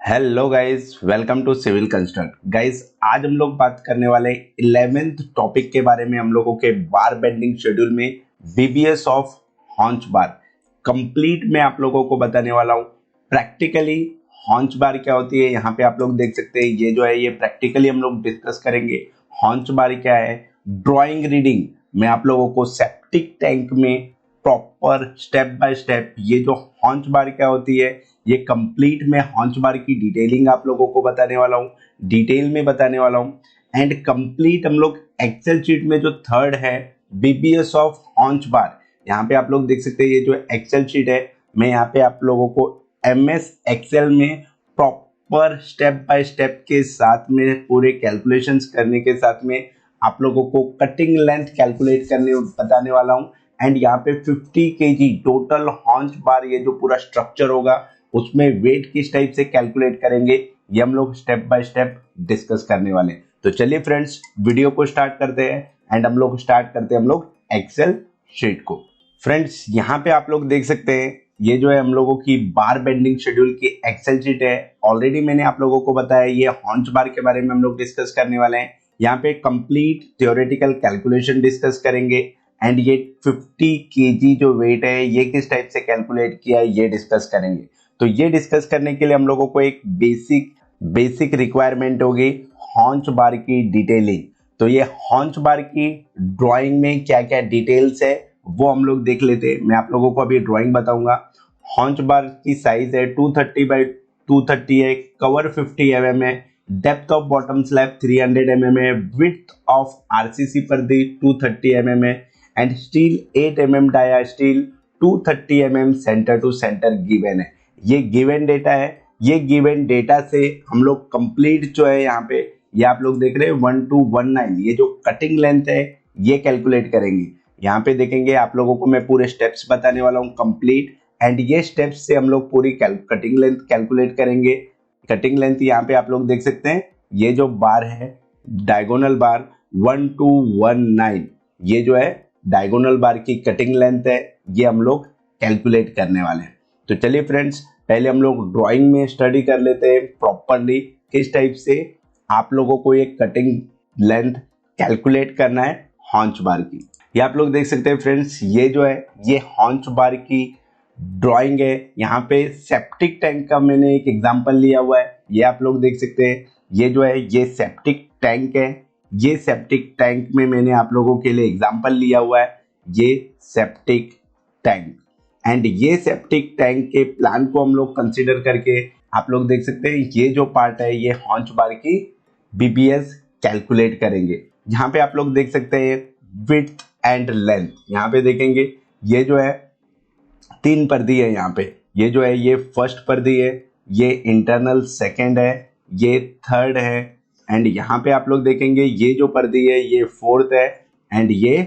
Hello guys, welcome to civil construct. Guys, आज हम लोग बात करने वाले 11th टॉपिक के बारे में। हम लोगों के बार बेंडिंग शेड्यूल में बीबीएस ऑफ हॉन्च बार कंप्लीट में आप लोगों को बताने वाला हूं। प्रैक्टिकली हॉन्च बार क्या होती है, यहाँ पे आप लोग देख सकते हैं। ये जो है ये प्रैक्टिकली हम लोग डिस्कस करेंगे। हॉन्च बार क्या है, ड्राइंग रीडिंग में आप लोगों को सेप्टिक टैंक में प्रॉपर स्टेप बाय स्टेप ये जो हॉन्च बार क्या होती है, ये कंप्लीट में हॉन्च बार की डिटेलिंग आप लोगों को बताने वाला हूँ, डिटेल में बताने वाला हूँ। एंड कंप्लीट हम लोग एक्सेल शीट में जो थर्ड है बीबीएस ऑफ हॉन्च बार, यहाँ पे आप लोग देख सकते हैं। ये जो एक्सेल शीट है, मैं यहाँ पे आप लोगों को एमएस एक्सेल में प्रॉपर स्टेप बाय स्टेप के साथ में पूरे कैलकुलेशंस करने के साथ में आप लोगों को कटिंग लेंथ कैलकुलेट करने बताने वाला हूँ। एंड यहाँ पे 50 केजी टोटल हॉन्च बार ये जो पूरा स्ट्रक्चर होगा उसमें वेट किस टाइप से कैलकुलेट करेंगे, ये हम लोग स्टेप बाय स्टेप डिस्कस करने वाले हैं। तो चलिए फ्रेंड्स, वीडियो को स्टार्ट करते हैं एंड हम लोग स्टार्ट करते हैं हम लोग एक्सेल शीट को। फ्रेंड्स, यहाँ पे आप लोग देख सकते हैं, ये जो है हम लोगों की बार बेंडिंग शेड्यूल की एक्सेल शीट है। ऑलरेडी मैंने आप लोगों को बताया ये हॉन्च बार के बारे में हम लोग डिस्कस करने वाले हैं। यहाँ पे कंप्लीट थ्योरेटिकल कैलकुलेशन डिस्कस करेंगे एंड ये 50 केजी जो वेट है ये किस टाइप से कैलकुलेट किया है ये डिस्कस करेंगे। तो ये डिस्कस करने के लिए हम लोगों को एक बेसिक रिक्वायरमेंट होगी हॉन्च बार की डिटेलिंग। तो ये हॉन्च बार की ड्राइंग में क्या क्या डिटेल्स है वो हम लोग देख लेते हैं। मैं आप लोगों को अभी ड्राइंग बताऊंगा। हॉन्च बार की साइज है 230 बाई 230 है, कवर 50 mm है, depth of bottom slab 300 mm है, विड्थ ऑफ आरसीसी पर्दी 230 mm है and steel 8 mm dia steel 230 mm centre to centre given है। ये गिवन डेटा है। ये गिवन डेटा से हम लोग कंप्लीट जो है यहाँ पे ये आप लोग देख रहे हैं 1219 ये जो कटिंग लेंथ है ये कैलकुलेट करेंगे। यहाँ पे देखेंगे आप लोगों को मैं पूरे स्टेप्स बताने वाला हूँ कंप्लीट एंड ये स्टेप्स से हम लोग पूरी कटिंग लेंथ कैलकुलेट करेंगे। कटिंग लेंथ यहाँ पे आप लोग देख सकते हैं, ये जो बार है डायगोनल बार 1219 ये जो है डायगोनल बार की कटिंग लेंथ है, ये हम लोग कैलकुलेट करने वाले हैं। तो चलिए फ्रेंड्स, पहले हम लोग ड्राइंग में स्टडी कर लेते हैं प्रॉपरली किस टाइप से आप लोगों को ये कटिंग लेंथ कैलकुलेट करना है हॉन्च बार की। ये आप लोग देख सकते हैं फ्रेंड्स, ये जो है ये हॉन्च बार की ड्राइंग है। यहाँ पे सेप्टिक टैंक का मैंने एक एग्जांपल लिया हुआ है, ये आप लोग देख सकते हैं। ये जो है ये सेप्टिक टैंक है। ये सेप्टिक टैंक में मैंने आप लोगों के लिए एग्जांपल लिया हुआ है, ये सेप्टिक टैंक। एंड ये सेप्टिक टैंक के प्लान को हम लोग कंसीडर करके आप लोग देख सकते हैं ये जो पार्ट है ये हॉन्च बार की बीबीएस कैलकुलेट करेंगे। यहाँ पे आप लोग देख सकते हैं विड्थ एंड लेंथ, यहाँ पे देखेंगे ये जो है 3 पर्दी है। यहाँ पे ये जो है ये फर्स्ट पर्दी है, ये इंटरनल सेकेंड है, ये थर्ड है एंड यहाँ पे आप लोग देखेंगे ये जो पर्दी है ये फोर्थ है एंड ये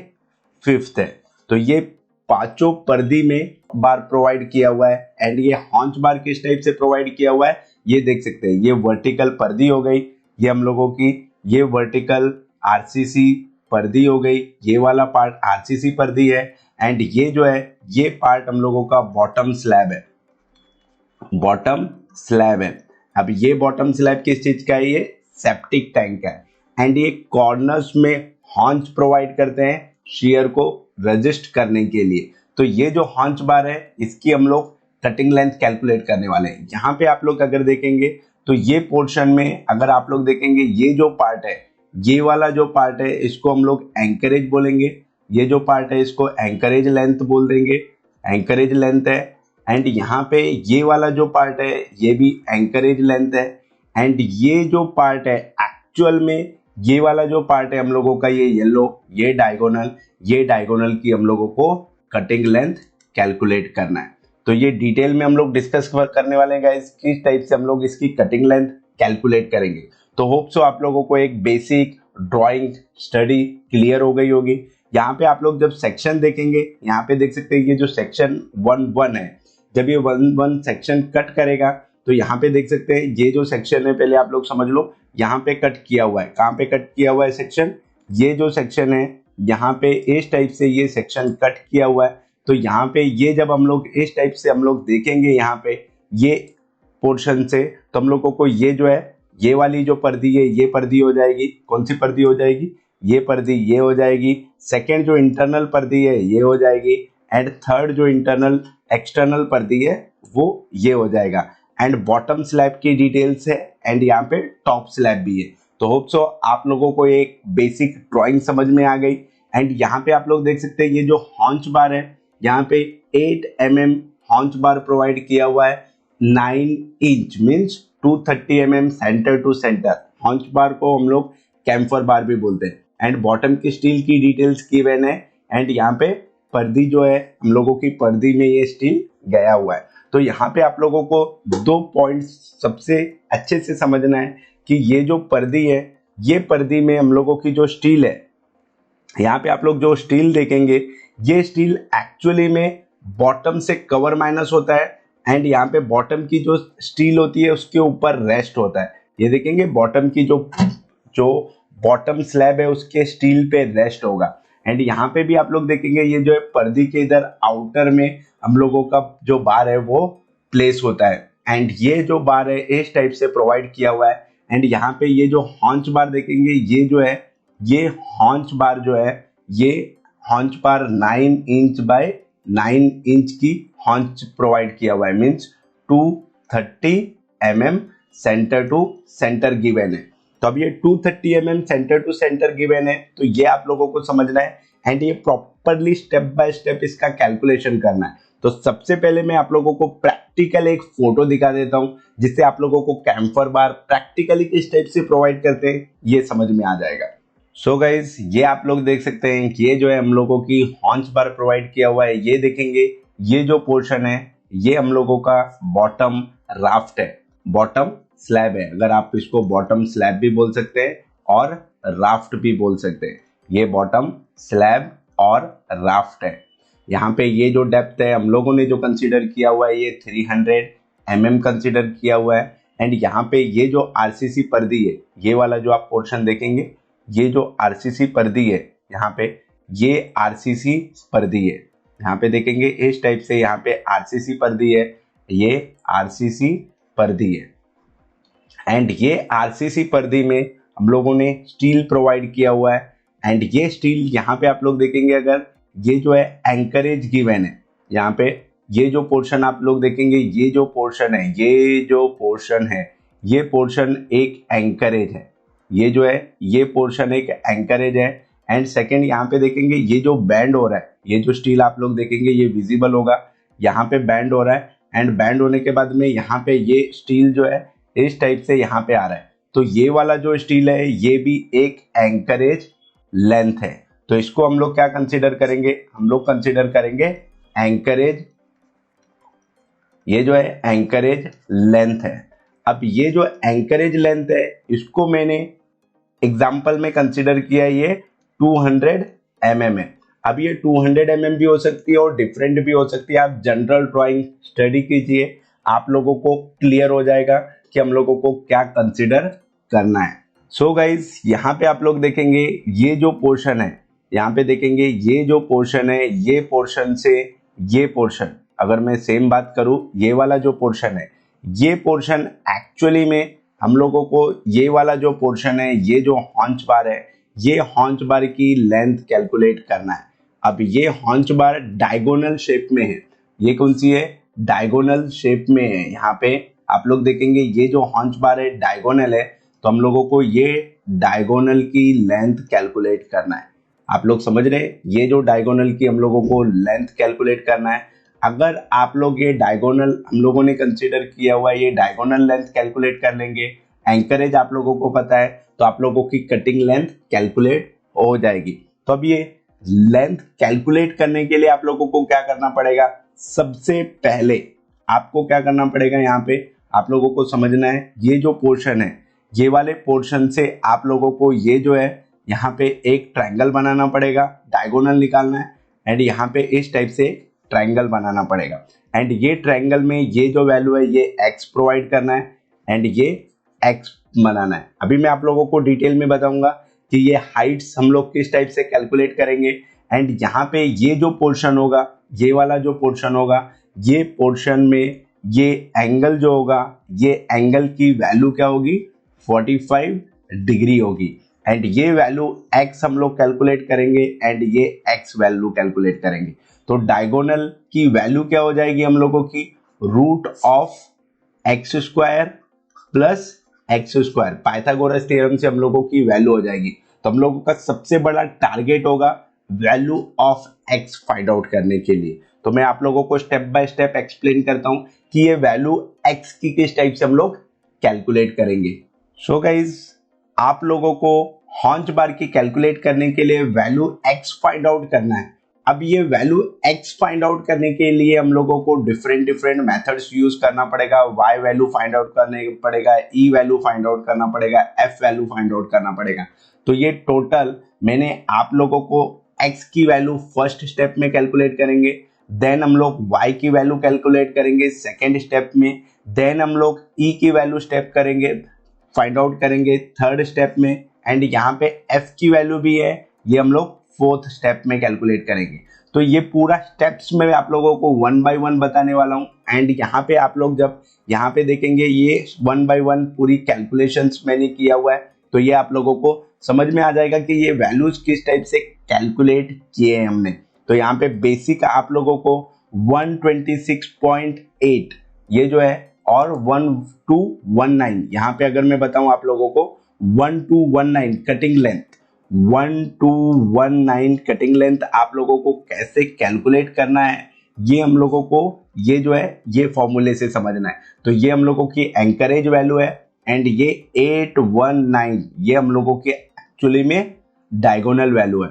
फिफ्थ है। तो ये पांचों पर्दी में बार प्रोवाइड किया हुआ है एंड ये हॉन्च बार किस टाइप से प्रोवाइड किया हुआ है ये देख सकते हैं। ये वर्टिकल पर्दी हो गई, ये हम लोगों की ये वर्टिकल आरसीसी पर्दी हो गई, ये वाला पार्ट आरसीसी पर्दी है एंड ये जो है ये पार्ट हम लोगों का बॉटम स्लैब है, बॉटम स्लैब है। अब ये बॉटम स्लैब किस चीज का है, ये सेप्टिक टैंक का है एंड ये कॉर्नर्स में हॉन्च प्रोवाइड करते हैं शियर को रजिस्ट करने के लिए। तो ये जो हॉन्च बार है इसकी हम लोग कटिंग लेंथ कैलकुलेट करने वाले हैं। यहाँ पे आप लोग अगर देखेंगे तो ये पोर्शन में अगर आप लोग देखेंगे ये जो पार्ट है, ये वाला जो पार्ट है इसको हम लोग एंकरेज बोलेंगे। ये जो पार्ट है इसको एंकरेज लेंथ बोल देंगे, एंकरेज लेंथ है। एंड यहाँ पे ये वाला जो पार्ट है ये भी एंकरेज लेंथ है एंड ये जो पार्ट है एक्चुअल में ये वाला जो पार्ट है हम लोगों का ये येलो, ये डायगोनल की हम लोगों को कटिंग लेंथ कैलकुलेट करना है। तो ये डिटेल में हम लोग डिस्कस करने वाले हैं गाइस, किस टाइप से हम लोग इसकी कटिंग लेंथ कैलकुलेट करेंगे। तो होप सो आप लोगों को एक बेसिक ड्राइंग स्टडी क्लियर हो गई होगी। यहाँ पे आप लोग जब सेक्शन देखेंगे, यहाँ पे देख सकते हैं ये जो सेक्शन 1-1 है, जब ये 1-1 सेक्शन कट करेगा तो यहाँ पे देख सकते हैं ये जो सेक्शन है पहले आप लोग समझ लो, यहाँ पे कट किया हुआ है। कहाँ पे कट किया हुआ है सेक्शन, ये जो सेक्शन है यहाँ पे इस टाइप से ये सेक्शन कट किया हुआ है। तो यहाँ पे ये जब हम लोग इस टाइप से हम लोग देखेंगे यहाँ पे ये पोर्शन से, तो हम लोगों को ये जो है ये वाली जो पर्दी है ये पर्दी हो जाएगी। कौन सी पर्दी हो जाएगी? ये पर्दी ये हो जाएगी। सेकेंड जो इंटरनल पर्दी है ये हो जाएगी, एंड थर्ड जो इंटरनल एक्सटर्नल पर्दी है वो ये हो जाएगा। एंड बॉटम स्लैब की डिटेल्स है, एंड यहाँ पे टॉप स्लैब भी है। तो होप सो आप लोगों को एक बेसिक ड्राइंग समझ में आ गई। एंड यहाँ पे आप लोग देख सकते हैं ये जो हॉन्च बार है, यहाँ पे 8 mm हॉन्च बार प्रोवाइड किया हुआ है। 9 inch means 230 mm centre to centre. Haunch bar को हम लोग कैम्फर बार भी बोलते हैं। एंड बॉटम की स्टील की डिटेल्स गिवन है, एंड यहाँ पे पर्दी जो है हम लोगों की पर्दी में ये स्टील गया हुआ है। तो यहाँ पे आप लोगों को 2 पॉइंट्स सबसे अच्छे से समझना है कि ये जो पर्दी है, ये पर्दी में हम लोगों की जो स्टील है, यहाँ पे आप लोग जो स्टील देखेंगे ये स्टील एक्चुअली में बॉटम से कवर माइनस होता है, एंड यहाँ पे बॉटम की जो स्टील होती है उसके ऊपर रेस्ट होता है। ये देखेंगे बॉटम की जो बॉटम स्लैब है उसके स्टील पे रेस्ट होगा। एंड यहाँ पे भी आप लोग देखेंगे ये जो है पर्दी के इधर आउटर में हम लोगों का जो बार है वो प्लेस होता है, एंड ये जो बार है इस टाइप से प्रोवाइड किया हुआ है। एंड यहाँ पे ये जो हॉन्च बार देखेंगे ये जो है ये हॉन्च बार जो है ये haunch bar 9 inch by 9 inch की हॉन्च प्रोवाइड किया हुआ है, means 230 mm centre to centre given है। तो अब ये 230 mm centre to centre given है, तो ये आप लोगों को समझना है, एंड ये प्रॉपरली स्टेप बाय स्टेप इसका कैलकुलेशन करना है। तो सबसे पहले मैं आप लोगों को प्रैक्टिकल एक फोटो दिखा देता हूं, जिससे आप लोगों को कैम्फर बार प्रैक्टिकली किस टाइप से प्रोवाइड करते हैं ये समझ में आ जाएगा। सो गाइज ये आप लोग देख सकते हैं कि ये जो है हम लोगों की हॉन्च बार प्रोवाइड किया हुआ है। ये देखेंगे ये जो पोर्शन है ये हम लोगों का बॉटम राफ्ट है, बॉटम स्लैब है। अगर आप इसको बॉटम स्लैब भी बोल सकते हैं और राफ्ट भी बोल सकते हैं। ये बॉटम स्लैब और राफ्ट है। यहाँ पे ये जो डेप्थ है हम लोगों ने जो कंसीडर किया हुआ है ये 300 mm कंसीडर किया हुआ है। एंड यहाँ पे ये जो आरसीसी पर्दी है, ये वाला जो आप पोर्शन देखेंगे ये जो आरसीसी पर्दी है, यहाँ पे ये आरसीसी पर्दी है। यहाँ पे देखेंगे इस टाइप से यहाँ पे आरसीसी पर्दी है, ये आरसीसी पर्दी है। एंड ये आरसीसी पर्दी में हम लोगों ने स्टील प्रोवाइड किया हुआ है। एंड ये स्टील यहाँ पे आप लोग देखेंगे अगर ये जो है एंकरेज गिवन है, यहाँ पे ये जो पोर्शन आप लोग देखेंगे ये जो पोर्शन है ये पोर्शन एक एंकरेज है। ये जो है ये पोर्शन एक एंकरेज है। एंड सेकेंड यहाँ पे देखेंगे ये जो बैंड हो रहा है, ये जो स्टील आप लोग देखेंगे ये विजिबल होगा, यहाँ पे बैंड हो रहा है। एंड बैंड होने के बाद में यहाँ पे ये स्टील जो है इस टाइप से यहाँ पे आ रहा है। तो ये वाला जो स्टील है ये भी एक एंकरेज लेंथ है। तो इसको हम लोग क्या कंसीडर करेंगे? हम लोग कंसीडर करेंगे एंकरेज, ये जो है एंकरेज लेंथ है। अब ये जो एंकरेज लेंथ है इसको मैंने एग्जाम्पल में कंसीडर किया ये 200 mm है। अब ये 200 mm भी हो सकती है और डिफरेंट भी हो सकती है। आप जनरल ड्राइंग स्टडी कीजिए, आप लोगों को क्लियर हो जाएगा कि हम लोगों को क्या कंसीडर करना है। सो गाइज यहाँ पे आप लोग देखेंगे ये जो पोर्शन है, यहाँ पे देखेंगे ये जो पोर्शन है, ये पोर्शन से ये पोर्शन, अगर मैं सेम बात करूं ये वाला जो पोर्शन है, ये पोर्शन एक्चुअली में हम लोगों को ये वाला जो पोर्शन है, ये जो हॉन्च बार है, ये हॉन्च बार की लेंथ कैलकुलेट करना है। अब ये हॉन्च बार डायगोनल शेप में है, ये कौन सी है? डायगोनल शेप में है। यहाँ पे आप लोग देखेंगे ये जो हॉन्च बार है डायगोनल है, तो हम लोगों को ये डायगोनल की लेंथ कैलकुलेट करना है। आप लोग समझ रहे हैं? ये जो डायगोनल की हम लोगों को लेंथ कैलकुलेट करना है। अगर आप लोग ये डायगोनल हम लोगों ने कंसीडर किया हुआ है, ये डायगोनल लेंथ कैलकुलेट कर लेंगे, एंकरेज आप लोगों को पता है, तो आप लोगों की कटिंग लेंथ कैलकुलेट हो जाएगी। तो अब ये लेंथ कैलकुलेट करने के लिए आप लोगों को क्या करना पड़ेगा? सबसे पहले आपको क्या करना पड़ेगा? यहाँ पे आप लोगों को समझना है ये जो पोर्शन है, ये वाले पोर्शन से आप लोगों को ये जो है यहाँ पे एक ट्रायंगल बनाना पड़ेगा, डायगोनल निकालना है। एंड यहाँ पे इस टाइप से ट्रायंगल बनाना पड़ेगा। एंड ये ट्रायंगल में ये जो वैल्यू है ये x प्रोवाइड करना है, एंड ये x बनाना है। अभी मैं आप लोगों को डिटेल में बताऊंगा कि ये हाइट्स हम लोग किस टाइप से कैलकुलेट करेंगे। एंड यहाँ पे ये जो पोर्शन होगा, ये वाला जो पोर्शन होगा, ये पोर्शन में ये एंगल जो होगा, ये एंगल की वैल्यू क्या होगी, 45 डिग्री होगी। एंड ये वैल्यू x हम लोग कैलकुलेट करेंगे एंड ये x वैल्यू कैलकुलेट करेंगे। तो डायगोनल की वैल्यू क्या हो जाएगी हम लोगों की, root of X square plus X square. Pythagoras theorem से हम लोगों की वैल्यू हो जाएगी। तो हम लोगों का सबसे बड़ा टारगेट होगा value of x find out करने के लिए। तो मैं आप लोगों को स्टेप बाय स्टेप एक्सप्लेन करता हूं कि ये वैल्यू एक्स की किस टाइप से हम लोग कैलकुलेट करेंगे। सो गाइज, आप लोगों को हॉन्च बार की कैलकुलेट करने के लिए वैल्यू एक्स फाइंड आउट करना है। अब ये वैल्यू एक्स फाइंड आउट करने के लिए हम लोगों को डिफरेंट मेथड्स यूज करना पड़ेगा। वाई वैल्यू फाइंड आउट करने पड़ेगा, ई वैल्यू फाइंड आउट करना पड़ेगा, एफ वैल्यू फाइंड आउट करना पड़ेगा। तो ये टोटल मैंने आप लोगों को एक्स की वैल्यू फर्स्ट स्टेप में कैलकुलेट करेंगे, देन हम लोग वाई की वैल्यू कैलकुलेट करेंगे सेकेंड स्टेप में, देन हम लोग ई की वैल्यू स्टेप करेंगे, फाइंड आउट करेंगे थर्ड स्टेप में, एंड यहाँ पे एफ की वैल्यू भी है, ये हम लोग फोर्थ स्टेप में कैलकुलेट करेंगे। तो ये पूरा स्टेप्स में आप लोगों को वन बाय वन बताने वाला हूँ। एंड यहाँ पे आप लोग जब यहाँ पे देखेंगे ये वन बाय वन पूरी कैलकुलेशंस मैंने किया हुआ है, तो ये आप लोगों को समझ में आ जाएगा कि ये वैल्यूज किस टाइप से कैलकुलेट किए हैं हमने। तो यहाँ पे बेसिक आप लोगों को 126.8 ये जो है, और 1219 यहाँ पे अगर मैं बताऊं आप लोगों को 1219 कटिंग लेंथ, 1219 कटिंग लेंथ आप लोगों को कैसे कैलकुलेट करना है, ये हम लोगों को ये जो है ये फॉर्मूले से समझना है। तो ये हम लोगों की एंकरेज वैल्यू है एंड ये 819 ये हम लोगों की एक्चुअली में डायगोनल वैल्यू है।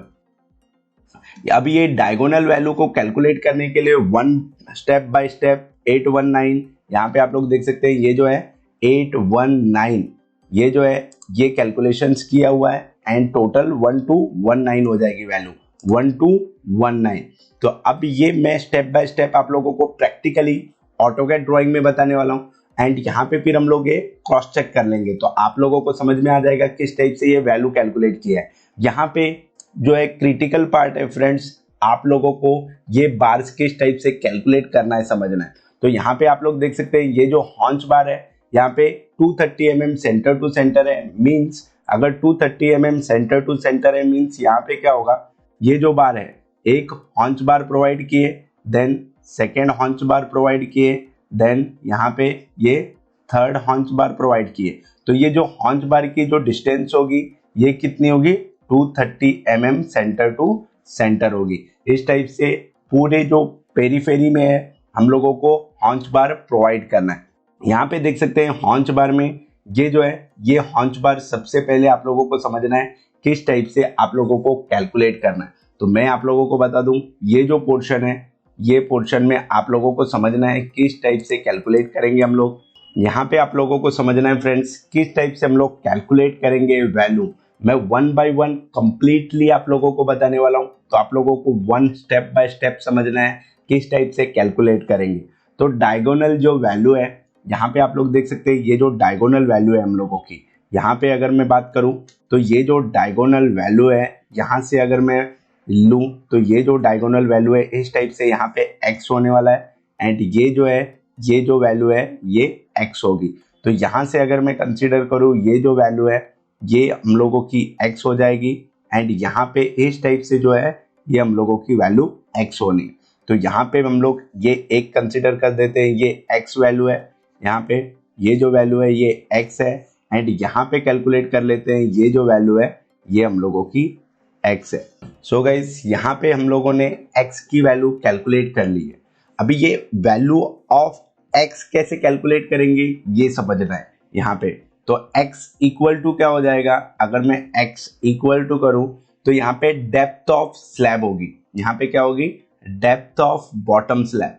अब ये डायगोनल वैल्यू को कैलकुलेट करने के लिए वन स्टेप बाय स्टेप 819 यहाँ पे आप लोग देख सकते हैं, ये जो है 819 ये जो है ये कैलकुलेशंस किया हुआ है एंड टोटल 1219 हो जाएगी वैल्यू 1219। तो अब ये मैं स्टेप बाय स्टेप आप लोगों को प्रैक्टिकली ऑटोकैड ड्राइंग में बताने वाला हूँ एंड यहाँ पे फिर हम लोग ये क्रॉस चेक कर लेंगे, तो आप लोगों को समझ में आ जाएगा किस टाइप से ये वैल्यू कैलकुलेट किया है। यहाँ पे जो है क्रिटिकल पार्ट है फ्रेंड्स, आप लोगों को ये बार्स किस टाइप से कैलकुलेट करना है, समझना है। तो यहाँ पे आप लोग देख सकते हैं ये जो हॉन्च बार है यहाँ पे 230 mm सेंटर टू सेंटर है, मींस अगर 230 mm सेंटर टू सेंटर है मींस यहाँ पे क्या होगा, ये जो बार है एक हॉन्च बार प्रोवाइड किए, देन सेकेंड हॉन्च बार प्रोवाइड किए, देन यहाँ पे ये थर्ड हॉन्च बार प्रोवाइड किए। तो ये जो हॉन्च बार की जो डिस्टेंस होगी ये कितनी होगी, 230 mm सेंटर टू सेंटर होगी। इस टाइप से पूरे जो पेरीफेरी में है हम लोगों को हॉन्च बार प्रोवाइड करना है। यहाँ पे देख सकते हैं हॉन्च बार में ये जो है ये हॉन्च बार सबसे पहले आप लोगों को समझना है किस टाइप से आप लोगों को कैलकुलेट करना है। तो मैं आप लोगों को बता दूं ये जो पोर्शन है ये पोर्शन में आप लोगों को समझना है किस टाइप से कैलकुलेट करेंगे हम लोग। यहाँ पे आप लोगों को समझना है फ्रेंड्स किस टाइप से हम लोग कैलकुलेट करेंगे वैल्यू। मैं वन बाय वन कंप्लीटली आप लोगों को बताने वाला हूँ, तो आप लोगों को वन स्टेप बाय स्टेप समझना है किस टाइप से कैलकुलेट करेंगे। तो डायगोनल जो वैल्यू है यहाँ पे आप लोग देख सकते हैं ये जो डायगोनल वैल्यू है हम लोगों की, यहाँ पे अगर मैं बात करूँ तो ये जो डायगोनल वैल्यू है यहाँ से अगर मैं लूँ तो ये जो डायगोनल वैल्यू है इस टाइप से यहाँ पे x होने वाला है एंड ये जो है ये जो वैल्यू है ये x होगी। तो यहाँ से अगर मैं कंसीडर करूँ ये जो वैल्यू है ये हम लोगों की x हो जाएगी एंड यहाँ पे इस टाइप से जो है ये हम लोगों की वैल्यू x होनी। तो यहाँ पे हम लोग ये एक कंसीडर कर देते हैं, ये x वैल्यू है, यहाँ पे ये जो वैल्यू है ये x है एंड यहाँ पे कैलकुलेट कर लेते हैं ये जो वैल्यू है ये हम लोगों की x है। सो गाइस यहाँ पे हम लोगों ने x की वैल्यू कैलकुलेट कर ली है। अभी ये वैल्यू ऑफ x कैसे कैलकुलेट करेंगे ये समझना है यहाँ पे। तो x इक्वल टू क्या हो जाएगा, अगर मैं x इक्वल टू करूं तो यहाँ पे डेप्थ ऑफ स्लैब होगी, यहाँ पे क्या होगी, depth of bottom slab,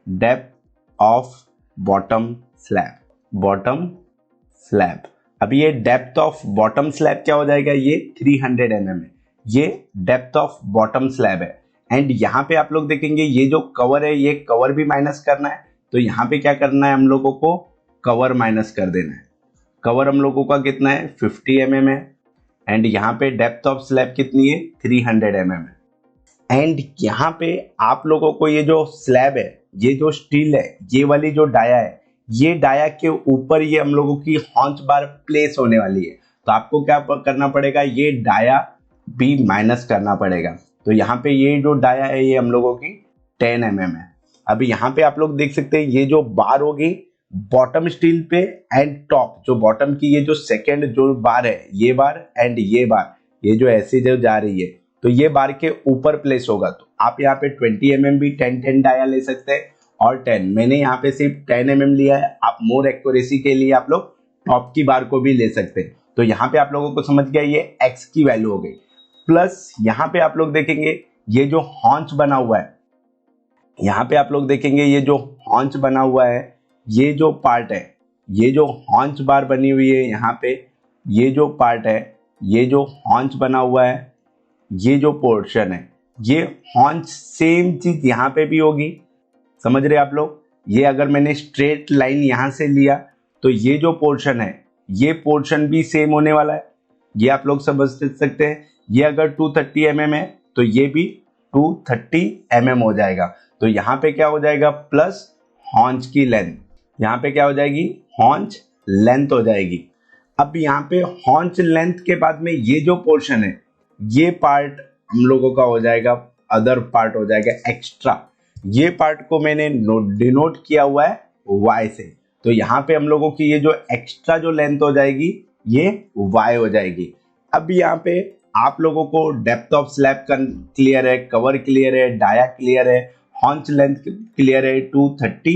depth of bottom slab, bottom slab. अब ये डेप्थ ऑफ बॉटम स्लैब क्या हो जाएगा, ये 300 mm है, ये डेप्थ ऑफ बॉटम स्लैब है। एंड यहाँ पे आप लोग देखेंगे ये जो कवर है ये कवर भी माइनस करना है, तो यहाँ पे क्या करना है हम लोगों को, कवर माइनस कर देना है। कवर हम लोगों का कितना है 50 mm है एंड यहाँ पे डेप्थ ऑफ स्लैब कितनी है 300 mm है। एंड यहाँ पे आप लोगों को ये जो स्लैब है, ये जो स्टील है, ये वाली जो डाया है, ये डाया के ऊपर ये हम लोगों की हॉन्च बार प्लेस होने वाली है। तो आपको क्या करना पड़ेगा, ये डाया भी माइनस करना पड़ेगा। तो यहाँ पे ये जो डाया है ये हम लोगों की 10 mm है। अभी यहाँ पे आप लोग देख सकते हैं ये जो बार होगी बॉटम स्टील पे एंड टॉप जो बॉटम की ये जो सेकंड जो बार है, ये बार एंड ये बार, ये जो ऐसी जो जा रही है, तो ये बार के ऊपर प्लेस होगा। तो आप यहाँ पे 20 mm भी 10 डाया ले सकते हैं और 10, मैंने यहाँ पे सिर्फ 10 mm लिया है। आप मोर एक्यूरेसी के लिए आप लोग टॉप की बार को भी ले सकते हैं। तो यहाँ पे आप लोगों को समझ गया ये x की वैल्यू हो गई। प्लस यहाँ पे आप लोग देखेंगे ये जो हॉन्च बना हुआ है, यहाँ पे आप लोग देखेंगे ये जो हॉन्च बना हुआ है, ये जो पार्ट है, ये जो हॉन्च बार बनी हुई है यहाँ पे, ये जो पार्ट है, ये जो हॉन्च बना हुआ है, ये जो पोर्शन है, ये हॉन्च सेम चीज यहाँ पे भी होगी। समझ रहे आप लोग? ये अगर मैंने स्ट्रेट लाइन यहाँ से लिया तो ये जो पोर्शन है, ये पोर्शन भी सेम होने वाला है। ये आप लोग समझ सकते हैं। ये अगर 230 mm है तो ये भी 230 mm हो जाएगा। तो यहाँ पे क्या हो जाएगा, प्लस हॉन्च की लेंथ, यहाँ पे क्या हो जाएगी, हॉन्च लेंथ हो जाएगी। अब यहाँ पे हॉन्च लेंथ के बाद में ये जो पोर्शन है, ये पार्ट हम लोगों का हो जाएगा, अदर पार्ट हो जाएगा एक्स्ट्रा। ये पार्ट को मैंने डिनोट किया हुआ है y से। तो यहाँ पे हम लोगों की ये जो एक्स्ट्रा जो लेंथ हो जाएगी ये y हो जाएगी। अब यहाँ पे आप लोगों को डेप्थ ऑफ स्लैब क्लियर है, कवर क्लियर है, डाया क्लियर है, हॉन्च लेंथ क्लियर है 230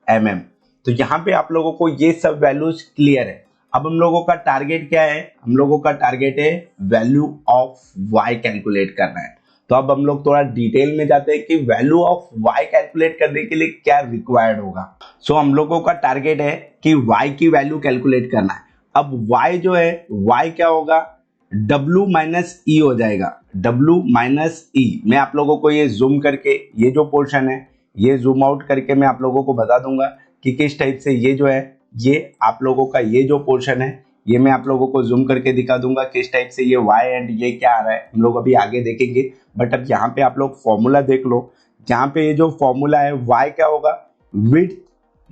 mm। तो यहाँ पे आप लोगों को ये सब वैल्यूज क्लियर है। अब हम लोगों का टारगेट क्या है, हम लोगों का टारगेट है वैल्यू ऑफ y कैलकुलेट करना है। तो अब हम लोग थोड़ा डिटेल में जाते हैं कि वैल्यू ऑफ y कैलकुलेट करने के लिए क्या रिक्वायर्ड होगा। सो हम लोगों का टारगेट है कि y की वैल्यू कैलकुलेट करना है। अब y जो है, y क्या होगा, W माइनस ई हो जाएगा, W माइनस ई। मैं आप लोगों को ये जूम करके ये जो पोर्शन है ये जूम आउट करके मैं आप लोगों को बता दूंगा कि किस टाइप से ये जो है, ये आप लोगों का ये जो पोर्शन है ये मैं आप लोगों को जूम करके दिखा दूंगा किस टाइप से ये y एंड ये क्या आ रहा है, हम लोग अभी आगे देखेंगे। बट अब यहाँ पे आप लोग फॉर्मूला देख लो। यहाँ पे ये जो फॉर्मूला है y क्या होगा, विड्थ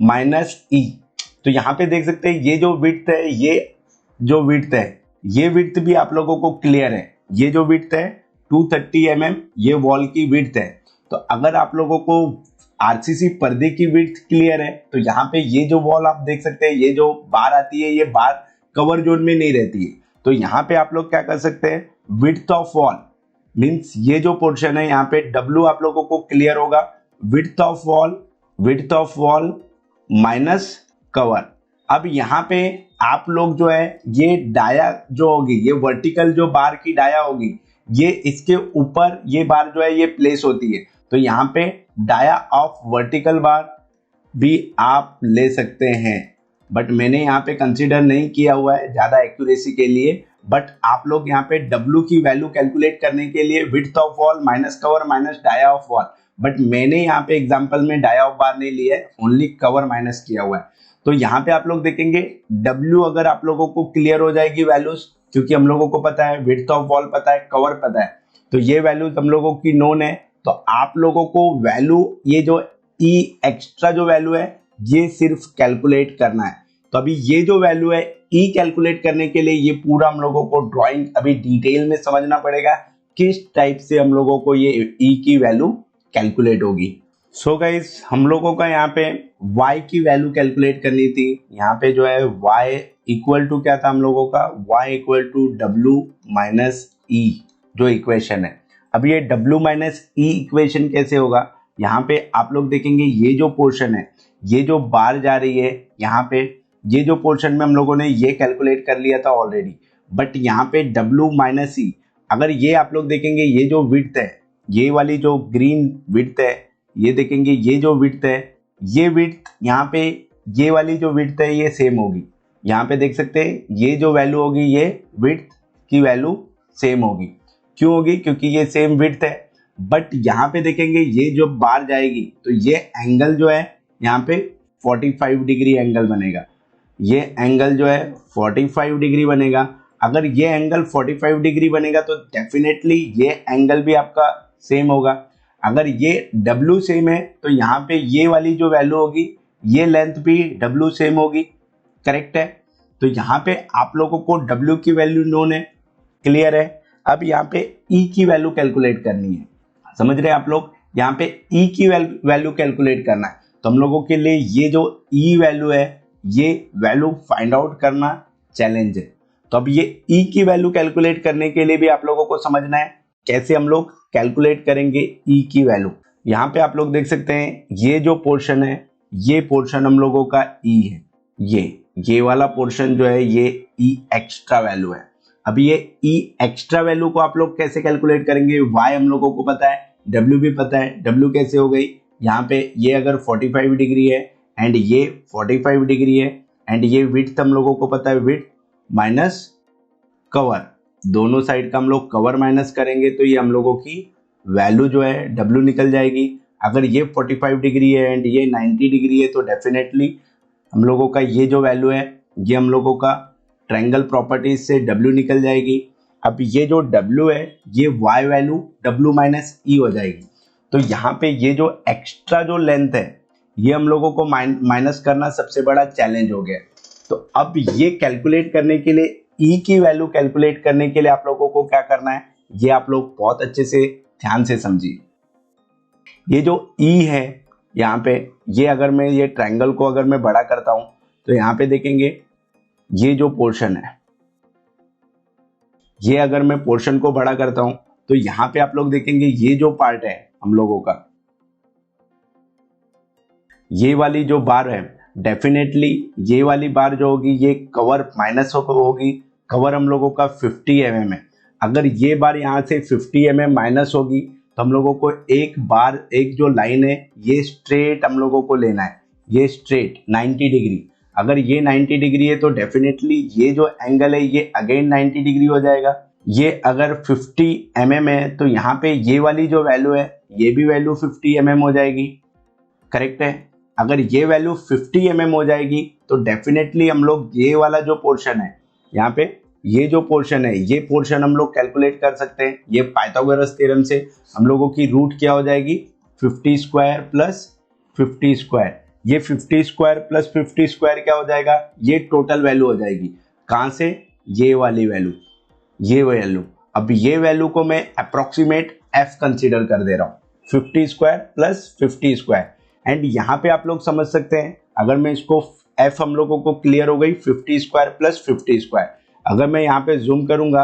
माइनस ई। तो यहाँ पे देख सकते हैं ये जो विड्थ है, ये जो विड्थ है, ये विड्थ भी आप लोगों को क्लियर है। ये जो विड्थ है 230 mm, ये वॉल की विड्थ है। तो अगर आप लोगों को आरसीसी पर्दे की विड्थ क्लियर है तो यहाँ पे ये जो वॉल आप देख सकते हैं, ये जो बार आती है ये बार कवर जोन में नहीं रहती है। तो यहाँ पे आप लोग क्या कर सकते हैं, विड्थ ऑफ वॉल मींस ये जो पोर्शन है यहाँ पे W आप लोगों को क्लियर होगा, width of wall minus cover. अब यहाँ पे आप लोग जो है ये डाया जो होगी, ये वर्टिकल जो बार की डाया होगी, ये इसके ऊपर ये बार जो है ये प्लेस होती है। तो यहाँ पे डाया ऑफ वर्टिकल बार भी आप ले सकते हैं, बट मैंने यहाँ पे कंसीडर नहीं किया हुआ है ज़्यादा एक्यूरेसी के लिए। बट आप लोग यहाँ पे W की वैल्यू कैलकुलेट करने के लिए width of wall minus cover minus dia of wall, but मैंने यहाँ पे एग्जांपल में डाया ऑफ बार नहीं लिया है, ओनली कवर माइनस किया हुआ है। तो यहाँ पे आप लोग देखेंगे W अगर आप लोगों को क्लियर हो जाएगी वैल्यूज, क्योंकि हम लोगों को पता है विड्थ ऑफ वॉल पता है, कवर पता है, तो ये वैल्यूज हम लोगों की नोन है। तो आप लोगों को वैल्यू ये जो ई एक्स्ट्रा जो वैल्यू है ये सिर्फ कैलकुलेट करना है। तो अभी ये जो वैल्यू है ई कैलकुलेट करने के लिए ये पूरा हम लोगों को ड्राइंग अभी डिटेल में समझना पड़ेगा किस टाइप से हम लोगों को ये ई की वैल्यू कैलकुलेट होगी। सो गाइस हम लोगों का यहाँ पे y की वैल्यू कैलकुलेट करनी थी। यहाँ पे जो है y इक्वल टू क्या था हम लोगों का, y equal to W minus E जो इक्वेशन है। अब ये W माइनस ई इक्वेशन कैसे होगा, यहाँ पे आप लोग देखेंगे ये जो पोर्शन है, ये जो बार जा रही है यहाँ पे, ये जो पोर्शन में हम लोगों ने ये कैलकुलेट कर लिया था ऑलरेडी। बट यहाँ पे W माइनस ई, अगर ये आप लोग देखेंगे ये जो विड्थ है, ये वाली जो ग्रीन विड्थ है, ये देखेंगे ये जो विड्थ है, ये विड्थ यहाँ पे ये वाली जो विड्थ है ये सेम होगी। यहाँ पे देख सकते हैं ये जो वैल्यू होगी ये विड्थ की वैल्यू सेम होगी। क्यों होगी, क्योंकि ये सेम विड्थ है। बट यहाँ पे देखेंगे ये जो बार जाएगी तो ये एंगल जो है यहाँ पे 45 डिग्री एंगल बनेगा। ये एंगल जो है 45 डिग्री बनेगा। अगर ये एंगल 45 डिग्री बनेगा तो डेफिनेटली ये एंगल भी आपका सेम होगा। अगर ये W सेम है तो यहाँ पे ये वाली जो वैल्यू होगी, ये लेंथ भी W सेम होगी, करेक्ट है। तो यहाँ पे आप लोगों को W की वैल्यू नोन है, क्लियर है। अब यहाँ पे E की वैल्यू कैलकुलेट करनी है, समझ रहे हैं आप लोग। यहाँ पे E की वैल्यू कैलकुलेट करना है, तो हम लोगों के लिए ये जो E वैल्यू है, ये वैल्यू फाइंड आउट करना चैलेंज है। तो अब ये E की वैल्यू कैलकुलेट करने के लिए भी आप लोगों को समझना है कैसे हम लोग कैलकुलेट करेंगे E की वैल्यू। यहाँ पे आप लोग देख सकते हैं, ये जो पोर्शन है, ये पोर्शन हम लोगों का E है, ये वाला पोर्शन जो है ये E एक्स्ट्रा वैल्यू है। अब ये E एक्स्ट्रा वैल्यू को आप लोग कैसे कैलकुलेट करेंगे, Y हम लोगों को पता है, W भी पता है। W कैसे हो गई, यहाँ पे ये अगर 45 डिग्री है एंड ये 45 डिग्री है एंड ये विड्थ हम लोगों को पता है, विड्थ माइनस कवर, दोनों साइड का हम लोग कवर माइनस करेंगे तो ये हम लोगों की वैल्यू जो है W निकल जाएगी। अगर ये 45 डिग्री है एंड ये 90 डिग्री है तो डेफिनेटली हम लोगों का ये जो वैल्यू है, ये हम लोगों का ट्रायंगल प्रॉपर्टीज से W निकल जाएगी। अब ये जो W है, ये Y value W minus E हो जाएगी। तो यहाँ पे ये जो एक्स्ट्रा जो लेंथ है, ये हम लोगों को माइनस करना सबसे बड़ा चैलेंज हो गया। तो अब ये कैलकुलेट करने के लिए, E की वैल्यू कैलकुलेट करने के लिए आप लोगों को क्या करना है, ये आप लोग बहुत अच्छे से ध्यान से समझिए। ये जो E है यहाँ पे, ये अगर मैं ये ट्रायंगल को अगर मैं बड़ा करता हूं तो यहाँ पे देखेंगे ये जो पोर्शन है, ये अगर मैं पोर्शन को बड़ा करता हूं तो यहाँ पे आप लोग देखेंगे ये जो पार्ट है हम लोगों का, ये वाली जो बार है, डेफिनेटली ये वाली बार जो होगी ये कवर माइनस होगी। कवर हम लोगों का 50 mm है। अगर ये बार यहाँ से 50 mm माइनस होगी तो हम लोगों को एक बार, एक जो लाइन है ये स्ट्रेट हम लोगों को लेना है, ये स्ट्रेट 90 डिग्री। अगर ये 90 डिग्री है तो डेफिनेटली ये जो एंगल है ये अगेन 90 डिग्री हो जाएगा। ये अगर 50 mm है तो यहाँ पे ये वाली जो वैल्यू है, ये भी वैल्यू 50 mm हो जाएगी, करेक्ट है। अगर ये वैल्यू 50 mm हो जाएगी तो डेफिनेटली हम लोग ये वाला जो पोर्शन है, यहाँ पे ये जो पोर्शन है, ये पोर्शन हम लोग कैलकुलेट कर सकते हैं। ये पाइथागोरस थ्योरम से हम लोगों की रूट क्या हो जाएगी, 50 स्क्वायर प्लस 50 स्क्वायर। ये 50 स्क्वायर प्लस 50 स्क्वायर क्या हो जाएगा, ये टोटल वैल्यू हो जाएगी। कहाँ से, ये वाली वैल्यू, ये वैल्यू। अब ये वैल्यू को मैं अप्रोक्सीमेट f कंसीडर कर दे रहा हूँ, 50 स्क्वायर प्लस 50 स्क्वायर। एंड यहाँ पे आप लोग समझ सकते हैं, अगर मैं इसको f हम लोगों को क्लियर हो गई 50 स्क्वायर प्लस 50 स्क्वायर। अगर मैं यहाँ पे जूम करूंगा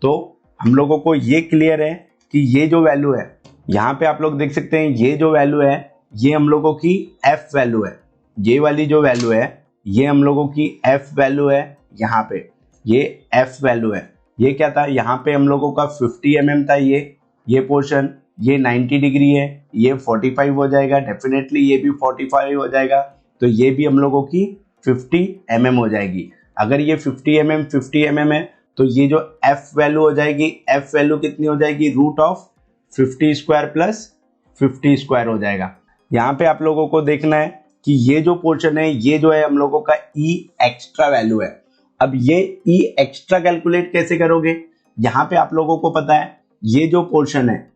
तो हम लोगों को ये क्लियर है कि ये जो वैल्यू है, यहाँ पे आप लोग देख सकते हैं ये जो वैल्यू है, ये हम लोगों की f वैल्यू है। ये वाली जो वैल्यू है, ये हम लोगों की f वैल्यू है। यहाँ पे ये f वैल्यू है। ये क्या था, यहाँ पे हम लोगों का 50 mm था ये पोर्शन, ये 90 डिग्री है, ये 45 हो जाएगा, डेफिनेटली ये भी 45 हो जाएगा, तो ये भी हम लोगों की 50 mm हो जाएगी। अगर ये 50 mm है तो ये जो f वैल्यू हो जाएगी, f वैल्यू कितनी हो जाएगी, root of 50 square plus 50 square हो जाएगा। यहाँ पे आप लोगों को देखना है कि ये जो पोर्शन है, ये जो है हम लोगों का E एक्स्ट्रा वैल्यू है। अब ये E एक्स्ट्रा कैलकुलेट कैसे करोगे, यहाँ पे आप लोगों को पता है ये जो पोर्शन है,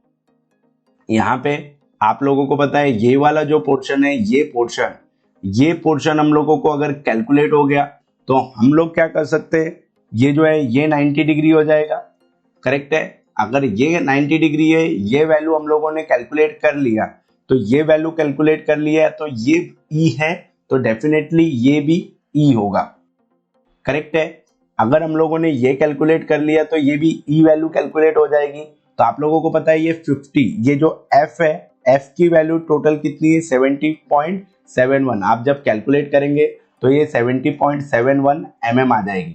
यहाँ पे आप लोगों को पता है ये वाला जो पोर्शन है, ये पोर्शन हम लोगों को अगर कैलकुलेट हो गया तो हम लोग क्या कर सकते हैं, ये जो है ये 90 डिग्री हो जाएगा, करेक्ट है। अगर ये 90 डिग्री है, ये वैल्यू हम लोगों ने कैलकुलेट कर लिया, तो ये वैल्यू कैलकुलेट कर लिया तो ये E है, तो डेफिनेटली ये भी E होगा, करेक्ट है। अगर हम लोगों ने ये कैलकुलेट कर लिया तो ये भी E वैल्यू कैलकुलेट हो जाएगी। तो आप लोगों को पता है ये 50, ये जो f है, f की वैल्यू टोटल कितनी है, 70.71। आप जब कैलकुलेट करेंगे तो ये 70.71 mm आ जाएगी।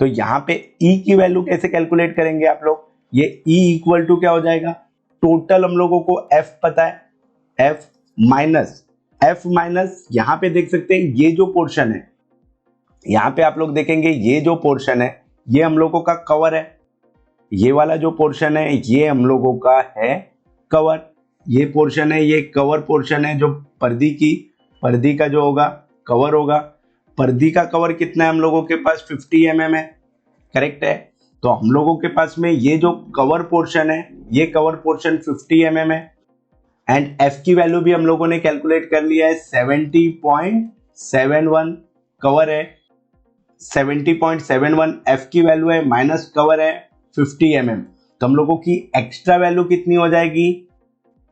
तो यहाँ पे E की वैल्यू कैसे कैलकुलेट करेंगे आप लोग, ये E इक्वल टू क्या हो जाएगा, टोटल हम लोगों को f पता है, f माइनस यहाँ पे देख सकते हैं ये जो पोर्शन है, यहाँ पे आप लोग देखेंगे ये जो पोर्शन है ये हम लोगों का कवर है, ये वाला जो पोर्शन है ये हम लोगों का है कवर, ये पोर्शन है ये कवर पोर्शन है, जो पर्दी का जो होगा कवर होगा। पर्दी का कवर कितना है हम लोगों के पास, 50 mm है, करेक्ट है। तो हम लोगों के पास में ये जो कवर पोर्शन है, ये कवर पोर्शन 50 mm है, एंड एफ की वैल्यू भी हम लोगों ने कैलकुलेट कर लिया है 70.71 कवर है, 70.71 एफ की वैल्यू है, माइनस कवर है 50 mm। तो हम लोगों की एक्स्ट्रा वैल्यू कितनी हो जाएगी,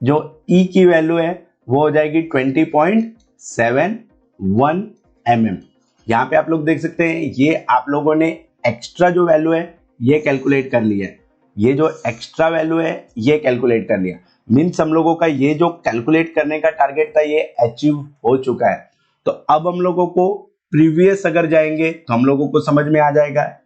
जो ई की वैल्यू है वो हो जाएगी 20.71 mm। यहाँ पे आप लोग देख सकते हैं, ये आप लोगों ने एक्स्ट्रा जो वैल्यू है ये कैलकुलेट कर लिया है, ये जो एक्स्ट्रा वैल्यू है ये कैलकुलेट कर लिया, मीन्स हम लोगों का ये जो कैलकुलेट करने का टारगेट था ये अचीव हो चुका है। तो अब हम लोगों को प्रीवियस अगर जाएंगे तो हम लोगों को समझ में आ जाएगा।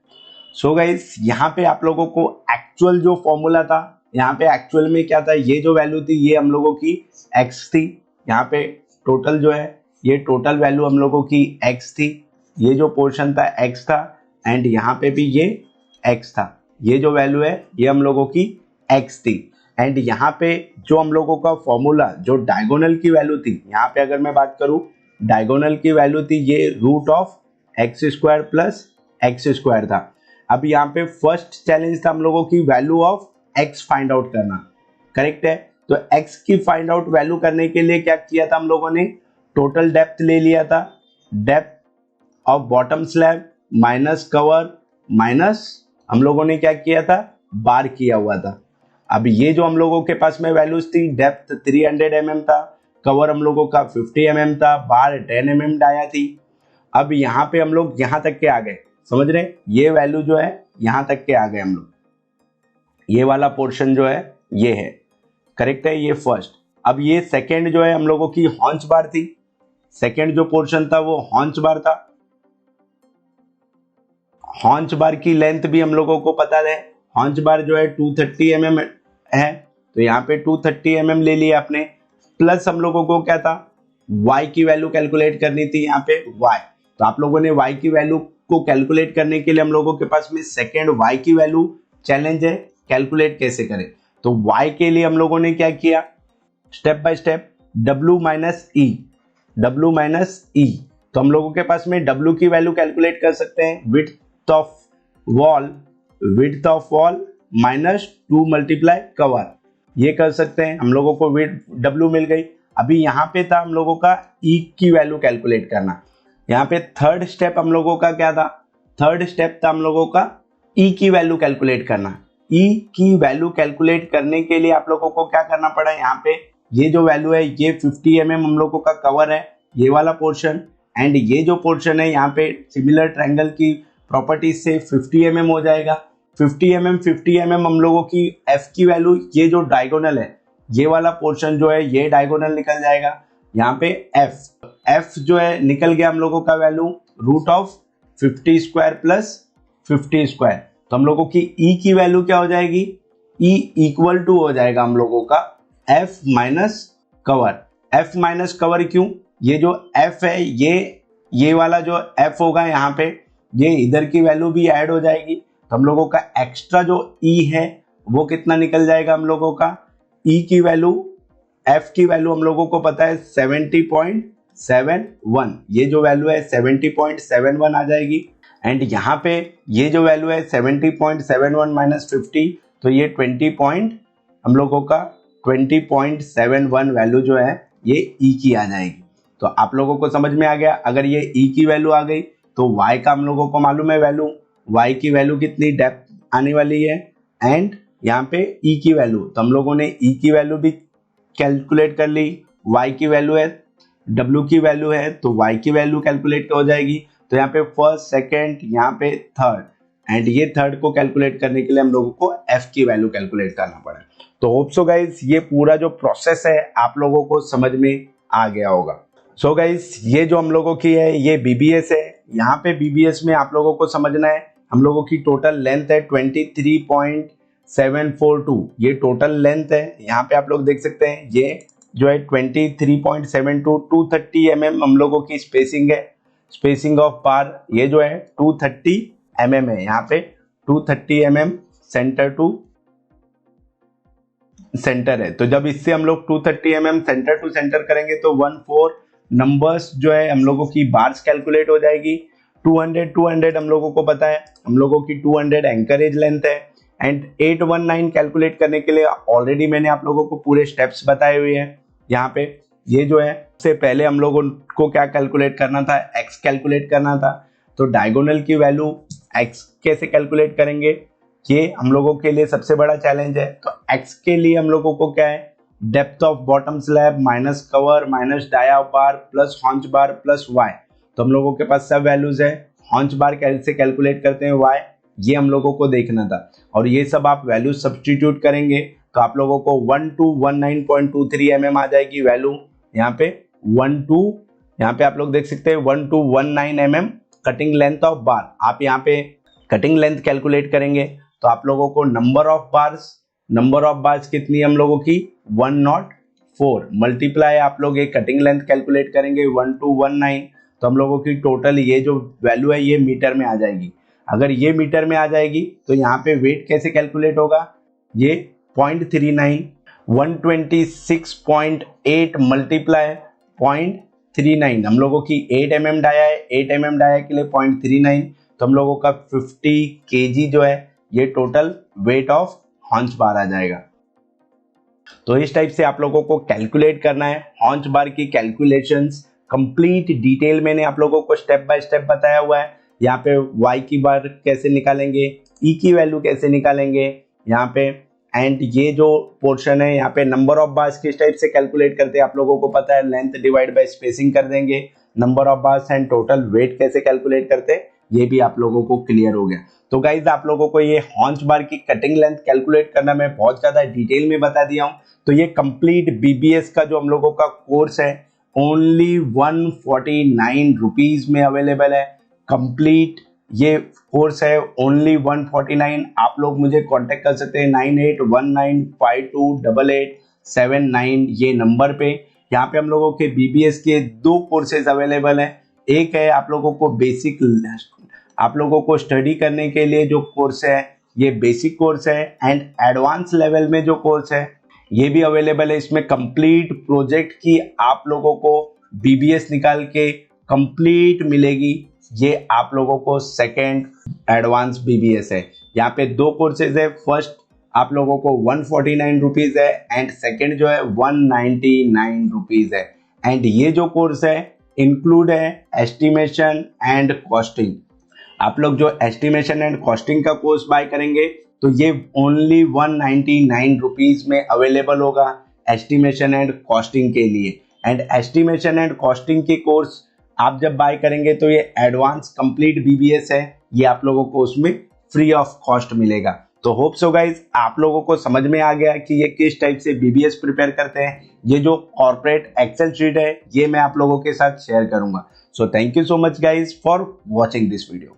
सो गाइस, यहाँ पे आप लोगों को एक्चुअल जो फॉर्मूला था, यहाँ पे एक्चुअल में क्या था, ये जो वैल्यू थी ये हम लोगों की x थी, यहाँ पे टोटल जो है ये टोटल वैल्यू हम लोगों की x थी, ये जो पोर्शन था x था, एंड यहाँ पे भी ये x था, ये जो वैल्यू है ये हम लोगों की x थी, एंड यहाँ पे जो हम लोगों का फॉर्मूला जो डायगोनल की वैल्यू थी, यहाँ पे अगर मैं बात करूं डायगोनल की वैल्यू थी ये root of X square plus X square था। अब यहाँ पे फर्स्ट चैलेंज था हम लोगों की value of x find out करना, करेक्ट है। तो x की फाइंड आउट वैल्यू करने के लिए क्या किया था हम लोगों ने, टोटल डेप्थ ले लिया था, depth of bottom slab minus cover minus हम लोगों ने क्या किया था, बार किया हुआ था। अब ये जो हम लोगों के पास में वैल्यूज थी, डेप्थ 300 mm था, कवर हम लोगों का 50 mm था, बार 10 mm डाया थी। अब यहाँ पे हम लोग यहाँ तक के आ गए, समझ रहे हैं, ये वैल्यू जो है यहाँ तक के आ गए हम लोग, ये वाला पोर्शन जो है ये है, करेक्ट है, ये फर्स्ट। अब ये सेकेंड जो है हम लोगों की हॉन्च बार थी, सेकेंड जो पोर्शन था वो हॉन्च बार था। हॉन्च बार की लेंथ भी हम लोगों को पता है, हॉन्च बार जो है 230 mm है, तो यहाँ पे 230 mm ले लिया आपने, प्लस हम लोगों को क्या था, y की वैल्यू कैलकुलेट करनी थी, यहाँ पे y। तो आप लोगों ने y की वैल्यू को कैलकुलेट करने के लिए हम लोगों के पास में सेकेंड y की वैल्यू चैलेंज है, कैलकुलेट कैसे करें। तो y के लिए हम लोगों ने क्या किया, step by step w minus E, w minus E. तो हम लोगों के पास में w की वैल्यू कैलकुलेट कर सकते हैं, width of wall minus 2 multiply cover, ये कर सकते हैं, हम लोगों को w मिल गई। अभी यहाँ पे था हम लोगों का e की वैल्यू कैलकुलेट करना, यहाँ पे थर्ड स्टेप हम लोगों का क्या था, थर्ड स्टेप था हम लोगों का e की वैल्यू कैलकुलेट करना। e की वैल्यू कैलकुलेट करने के लिए आप लोगों को क्या करना पड़ा, यहाँ पे ये जो वैल्यू है ये 50 mm हम लोगों का कवर है, ये वाला पोर्शन, एंड ये जो पोर्शन है यहाँ पे सिमिलर ट्रायंगल की प्रॉपर्टी से 50 mm हो जाएगा। 50 mm हम लोगों की f की वैल्यू, ये जो डायगोनल है ये वाला पोर्शन जो है ये डायगोनल निकल जाएगा, यहाँ पे f जो है निकल गया हम लोगों का value root of 50 square plus 50 square. तो हम लोगों की e की वैल्यू क्या हो जाएगी, e इक्वल टू हो जाएगा हम लोगों का f minus cover. f minus cover क्यों, ये जो f है ये वाला जो f होगा यहाँ पे, ये इधर की वैल्यू भी ऐड हो जाएगी, तो हम लोगों का एक्स्ट्रा जो e है वो कितना निकल जाएगा हम लोगों का, e की वैल्यू, f की वैल्यू हम लोगों को पता है 70.71, ये जो वैल्यू है 70.71 आ जाएगी, एंड यहाँ पे ये जो वैल्यू है 70.71 माइनस 50, तो ये 20 हम लोगों का 20.71 वैल्यू जो है ये e की आ जाएगी। तो आप लोगों को समझ में आ गया, अगर ये e की वैल्यू आ गई तो y का हम लोगों को मालूम है वैल्यू, y की वैल्यू कितनी डेप्थ आने वाली है, एंड यहाँ पे e की वैल्यू, तो हम लोगों ने e की वैल्यू भी कैलकुलेट कर ली, y की वैल्यू है, w की वैल्यू है, तो y की वैल्यू कैलकुलेट हो जाएगी। तो यहाँ पे फर्स्ट सेकेंड, यहाँ पे थर्ड, एंड ये थर्ड को कैलकुलेट करने के लिए हम लोगों को f की वैल्यू कैलकुलेट करना पड़ा। तो होप सो गाइस ये पूरा जो प्रोसेस है आप लोगों को समझ में आ गया होगा। सो गाइस ये जो हम लोगों की है ये BBS है, यहाँ पे BBS में आप लोगों को समझना है हम लोगों की टोटल लेंथ है 23.742, ये टोटल लेंथ है। यहाँ पे आप लोग देख सकते हैं ये जो है 23.72, 230 mm हम लोगों की स्पेसिंग है, स्पेसिंग ऑफ बार ये जो है 230 mm है, यहाँ पे 230 mm सेंटर टू सेंटर है। तो जब इससे हम लोग 230 mm सेंटर टू सेंटर करेंगे तो 14 नंबर्स जो है हम लोगों की बार्स कैलकुलेट हो जाएगी, 200 हम लोगों को पता है, हम लोगों की 200 एंकरेज लेंथ है। एंड 819 कैलकुलेट करने के लिए ऑलरेडी मैंने आप लोगों को पूरे स्टेप्स बताए हुए हैं। यहाँ पे ये जो है, से पहले हम लोगों को क्या कैलकुलेट करना था, एक्स कैलकुलेट करना था। तो डायगोनल की वैल्यू एक्स कैसे कैलकुलेट करेंगे, ये हम लोगों के लिए सबसे बड़ा चैलेंज है। तो एक्स के लिए हम लोगों को क्या है, depth of bottom slab minus cover minus dia bar plus haunch bar plus Y. तो हम लोगों के पास सब वैल्यूज है। हॉन्च बार कैसे कैलकुलेट करते हैं, वाई, ये हम लोगों को देखना था। और ये सब आप वैल्यू सब्स्टिट्यूट करेंगे तो आप लोगों को 1219.23 mm आ जाएगी वैल्यू। यहाँ पे 12, यहाँ पे आप लोग देख सकते हैं 1219 mm कटिंग लेंथ ऑफ बार। आप यहाँ पे कटिंग लेंथ कैलकुलेट करेंगे तो आप लोगों को नंबर ऑफ बार्स कितनी है हम लोगों की, 104 मल्टीप्लाई आप लोग एक कटिंग लेंथ कैलकुलेट करेंगे 1219, तो हम लोगों की टोटल ये जो वैल्यू है ये मीटर में आ जाएगी। अगर ये मीटर में आ जाएगी तो यहाँ पे वेट कैसे कैलकुलेट होगा, ये 0.39 126.8 मल्टीप्लाई 0.39, हम लोगों की 8 mm डाया है, 8 mm डाया के लिए 0.39, तो हम लोगों का 50 kg जो है ये टोटल वेट ऑफ हॉन्च बार आ जाएगा। तो इस टाइप से आप लोगों को कैलकुलेट करना है हॉन्च बार की कैलकुलेशंस। कंप्लीट डिटेल मैंने आप लोगों को स्टेप बाय स्टेप बताया हुआ है। यहाँ पे y की बार कैसे निकालेंगे, e की वैल्यू कैसे निकालेंगे यहाँ पे, एंड ये जो पोर्शन है यहाँ पे नंबर ऑफ बार्स किस टाइप से कैलकुलेट करते हैं आप लोगों को पता है, लेंथ डिवाइड बाय स्पेसिंग कर देंगे, number of bars and total weight कैसे कैलकुलेट करते हैं ये भी आप लोगों को क्लियर हो गया। तो गाइज आप लोगों को ये हॉन्च बार की कटिंग लेंथ कैलकुलेट करना मैं बहुत ज्यादा डिटेल में बता दिया हूँ। तो ये कंप्लीट बीबीएस का जो हम लोगों का कोर्स है ओनली 149 रुपीज में अवेलेबल है। कंप्लीट ये कोर्स है ओनली 149। आप लोग मुझे कांटेक्ट कर सकते हैं 9819528879 ये नंबर पे। यहाँ पे हम लोगों के बीबीएस के 2 कोर्सेज अवेलेबल हैं। एक है आप लोगों को बेसिक, आप लोगों को स्टडी करने के लिए जो कोर्स है ये बेसिक कोर्स है, एंड एडवांस लेवल में जो कोर्स है ये भी अवेलेबल है। इसमें कंप्लीट प्रोजेक्ट की आप लोगों को बीबीएस निकाल के कंप्लीट मिलेगी। ये आप लोगों को सेकेंड एडवांस बीबीएस है। यहाँ पे 2 कोर्सेज है, फर्स्ट आप लोगों को 149 रुपीज है एंड सेकेंड जो है 199 रुपीज है। एंड ये जो कोर्स है इंक्लूड है एस्टिमेशन एंड कॉस्टिंग। आप लोग जो एस्टिमेशन एंड कॉस्टिंग का कोर्स बाय करेंगे तो ये ओनली 199 रुपीज में अवेलेबल होगा एस्टिमेशन एंड कॉस्टिंग के लिए। एंड एस्टिमेशन एंड कॉस्टिंग की कोर्स आप जब बाय करेंगे तो ये एडवांस कंप्लीट बीबीएस है, ये आप लोगों को उसमें फ्री ऑफ कॉस्ट मिलेगा। तो होप सो गाइज आप लोगों को समझ में आ गया कि ये किस टाइप से बीबीएस प्रिपेयर करते हैं। ये जो कॉर्पोरेट एक्सेल शीट है ये मैं आप लोगों के साथ शेयर करूंगा। So thank you so much guys for watching this video.